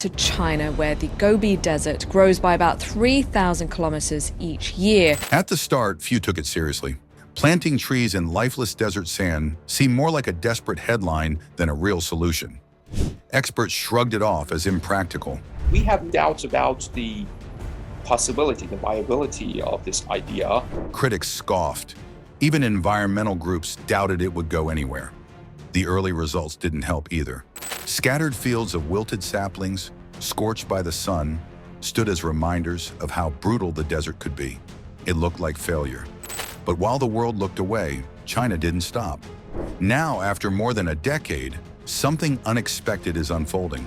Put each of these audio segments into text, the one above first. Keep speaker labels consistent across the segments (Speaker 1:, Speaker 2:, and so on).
Speaker 1: to China, where the Gobi Desert grows by about 3,000 kilometers each year.
Speaker 2: At the start, few took it seriously. Planting trees in lifeless desert sand seemed more like a desperate headline than a real solution. Experts shrugged it off as impractical.
Speaker 3: We have doubts about the possibility, the viability of this idea.
Speaker 2: Critics scoffed. Even environmental groups doubted it would go anywhere. The early results didn't help either. Scattered fields of wilted saplings, scorched by the sun, stood as reminders of how brutal the desert could be. It looked like failure. But while the world looked away, China didn't stop. Now, after more than a decade, something unexpected is unfolding.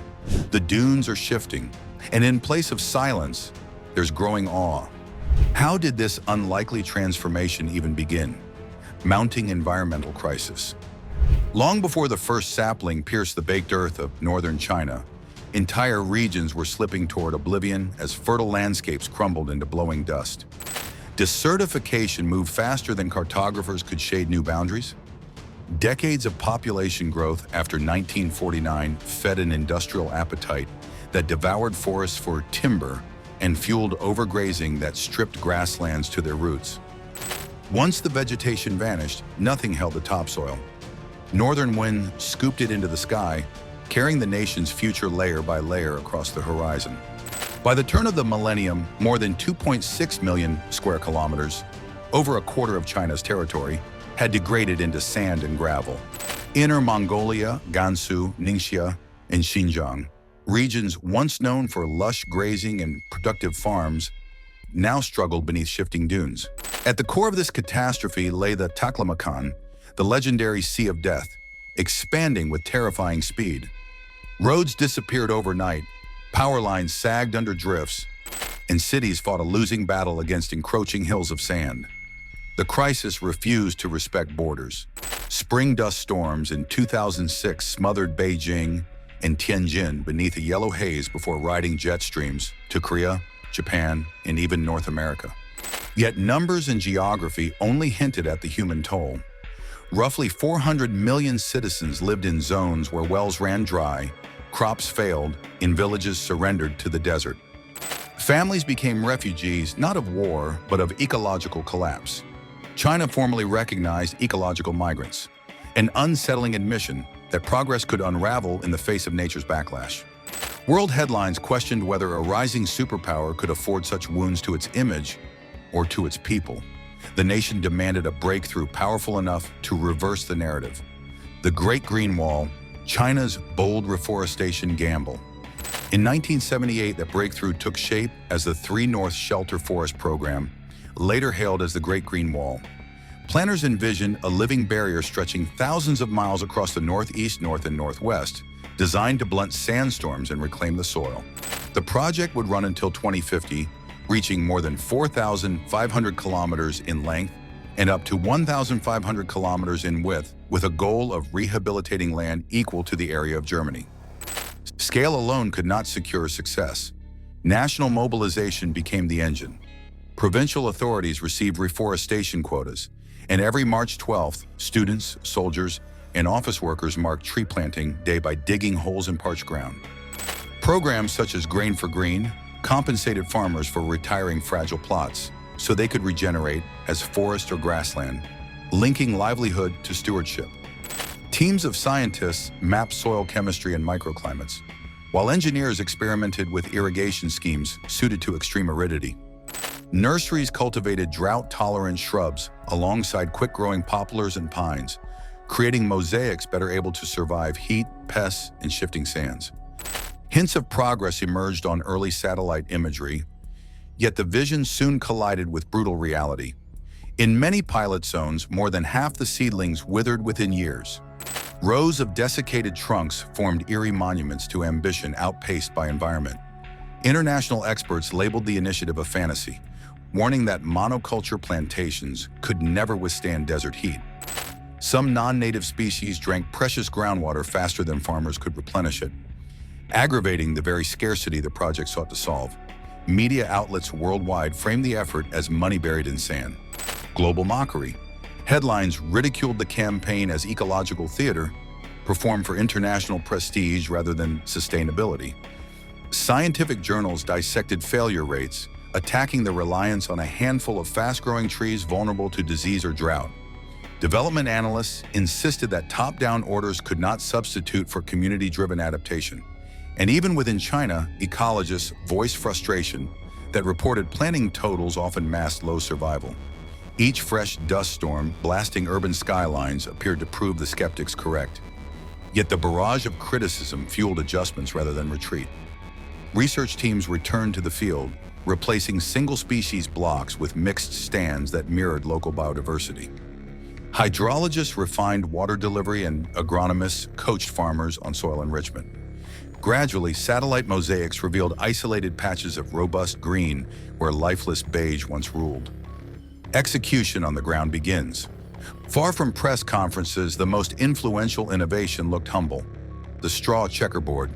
Speaker 2: The dunes are shifting, and in place of silence, there's growing awe. How did this unlikely transformation even begin? Mounting environmental crisis. Long before the first sapling pierced the baked earth of northern China, entire regions were slipping toward oblivion as fertile landscapes crumbled into blowing dust. Desertification moved faster than cartographers could shade new boundaries. Decades of population growth after 1949 fed an industrial appetite that devoured forests for timber and fueled overgrazing that stripped grasslands to their roots. Once the vegetation vanished, nothing held the topsoil. Northern wind scooped it into the sky, carrying the nation's future layer by layer across the horizon. By the turn of the millennium, more than 2.6 million square kilometers, over a quarter of China's territory, had degraded into sand and gravel. Inner Mongolia, Gansu, Ningxia, and Xinjiang, regions once known for lush grazing and productive farms, now struggled beneath shifting dunes. At the core of this catastrophe lay the Taklamakan, the legendary Sea of Death, expanding with terrifying speed. Roads disappeared overnight, power lines sagged under drifts, and cities fought a losing battle against encroaching hills of sand. The crisis refused to respect borders. Spring dust storms in 2006 smothered Beijing and Tianjin beneath a yellow haze before riding jet streams to Korea, Japan, and even North America. Yet numbers and geography only hinted at the human toll. Roughly 400 million citizens lived in zones where wells ran dry, crops failed, and villages surrendered to the desert. Families became refugees not of war, but of ecological collapse. China formally recognized ecological migrants, an unsettling admission that progress could unravel in the face of nature's backlash. World headlines questioned whether a rising superpower could afford such wounds to its image or to its people. The nation demanded a breakthrough powerful enough to reverse the narrative. The Great Green Wall, China's bold reforestation gamble. In 1978, that breakthrough took shape as the 3 North Shelter Forest Program, later hailed as the Great Green Wall. Planners envisioned a living barrier stretching thousands of miles across the northeast, north, and northwest, designed to blunt sandstorms and reclaim the soil. The project would run until 2050, reaching more than 4,500 kilometers in length and up to 1,500 kilometers in width, with a goal of rehabilitating land equal to the area of Germany. Scale alone could not secure success. National mobilization became the engine. Provincial authorities received reforestation quotas, and every March 12th, students, soldiers, and office workers marked tree planting day by digging holes in parched ground. Programs such as Grain for Green compensated farmers for retiring fragile plots so they could regenerate as forest or grassland, linking livelihood to stewardship. Teams of scientists mapped soil chemistry and microclimates, while engineers experimented with irrigation schemes suited to extreme aridity. Nurseries cultivated drought-tolerant shrubs alongside quick-growing poplars and pines, creating mosaics better able to survive heat, pests, and shifting sands. Hints of progress emerged on early satellite imagery, yet the vision soon collided with brutal reality. In many pilot zones, more than half the seedlings withered within years. Rows of desiccated trunks formed eerie monuments to ambition outpaced by environment. International experts labeled the initiative a fantasy, warning that monoculture plantations could never withstand desert heat. Some non-native species drank precious groundwater faster than farmers could replenish it, aggravating the very scarcity the project sought to solve. Media outlets worldwide framed the effort as money buried in sand. Global mockery. Headlines ridiculed the campaign as ecological theater, performed for international prestige rather than sustainability. Scientific journals dissected failure rates, attacking the reliance on a handful of fast-growing trees vulnerable to disease or drought. Development analysts insisted that top-down orders could not substitute for community-driven adaptation. And even within China, ecologists voiced frustration that reported planting totals often masked low survival. Each fresh dust storm blasting urban skylines appeared to prove the skeptics correct. Yet the barrage of criticism fueled adjustments rather than retreat. Research teams returned to the field, replacing single-species blocks with mixed stands that mirrored local biodiversity. Hydrologists refined water delivery and agronomists coached farmers on soil enrichment. Gradually, satellite mosaics revealed isolated patches of robust green where lifeless beige once ruled. Execution on the ground begins. Far from press conferences, the most influential innovation looked humble: the straw checkerboard.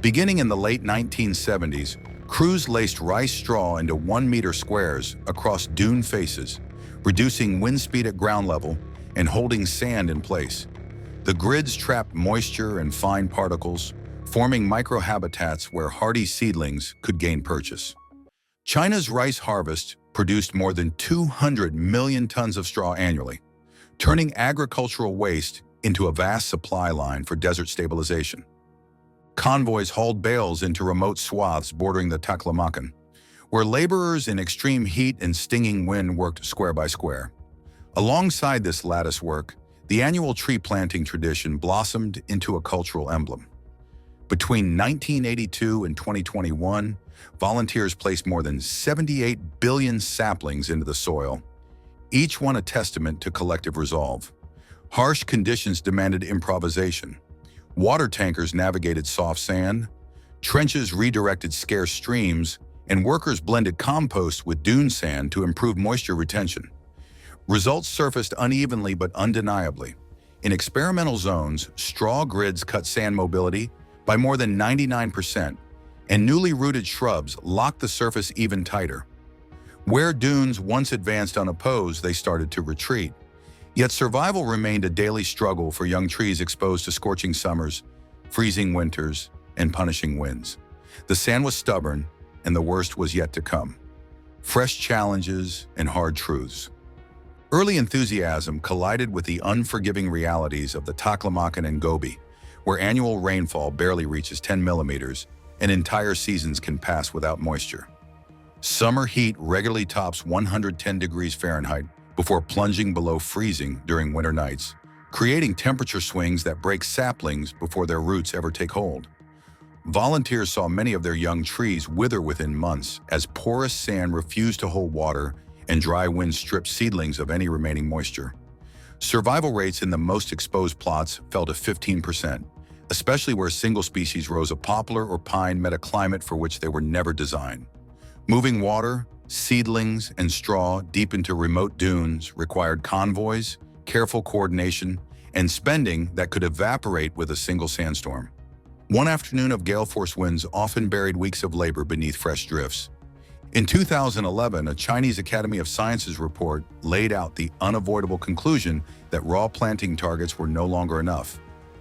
Speaker 2: Beginning in the late 1970s, crews laced rice straw into 1-meter squares across dune faces, reducing wind speed at ground level and holding sand in place. The grids trapped moisture and fine particles, forming microhabitats where hardy seedlings could gain purchase. China's rice harvest produced more than 200 million tons of straw annually, turning agricultural waste into a vast supply line for desert stabilization. Convoys hauled bales into remote swaths bordering the Taklamakan, where laborers in extreme heat and stinging wind worked square by square. Alongside this lattice work, the annual tree planting tradition blossomed into a cultural emblem. Between 1982 and 2021, volunteers placed more than 78 billion saplings into the soil, each one a testament to collective resolve. Harsh conditions demanded improvisation. Water tankers navigated soft sand, trenches redirected scarce streams, and workers blended compost with dune sand to improve moisture retention. Results surfaced unevenly but undeniably. In experimental zones, straw grids cut sand mobility by more than 99%, and newly rooted shrubs locked the surface even tighter. Where dunes once advanced unopposed, they started to retreat. Yet survival remained a daily struggle for young trees exposed to scorching summers, freezing winters, and punishing winds. The sand was stubborn, and the worst was yet to come: fresh challenges and hard truths. Early enthusiasm collided with the unforgiving realities of the Taklamakan and Gobi, where annual rainfall barely reaches 10 millimeters and entire seasons can pass without moisture. Summer heat regularly tops 110 degrees Fahrenheit before plunging below freezing during winter nights, creating temperature swings that break saplings before their roots ever take hold. Volunteers saw many of their young trees wither within months as porous sand refused to hold water and dry winds stripped seedlings of any remaining moisture. Survival rates in the most exposed plots fell to 15%, especially where single-species rows of poplar or pine met a climate for which they were never designed. Moving water, seedlings, and straw deep into remote dunes required convoys, careful coordination, and spending that could evaporate with a single sandstorm. One afternoon of gale-force winds often buried weeks of labor beneath fresh drifts. In 2011, a Chinese Academy of Sciences report laid out the unavoidable conclusion that raw planting targets were no longer enough.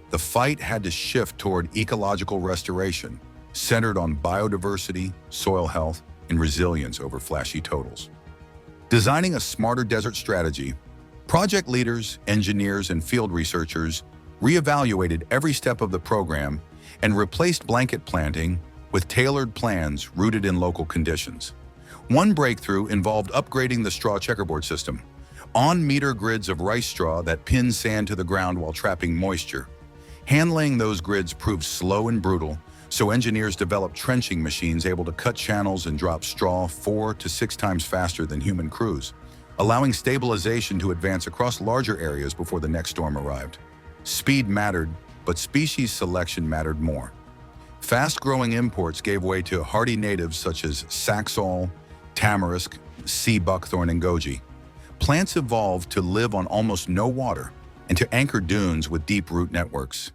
Speaker 2: The fight had to shift toward ecological restoration, centered on biodiversity, soil health, and resilience over flashy totals. Designing a smarter desert strategy, project leaders, engineers, and field researchers reevaluated every step of the program and replaced blanket planting with tailored plans rooted in local conditions. One breakthrough involved upgrading the straw checkerboard system, on-meter grids of rice straw that pin sand to the ground while trapping moisture. Handling those grids proved slow and brutal, so engineers developed trenching machines able to cut channels and drop straw 4 to 6 times faster than human crews, allowing stabilization to advance across larger areas before the next storm arrived. Speed mattered, but species selection mattered more. Fast-growing imports gave way to hardy natives such as saxaul, tamarisk, sea buckthorn, and goji. Plants evolved to live on almost no water and to anchor dunes with deep root networks.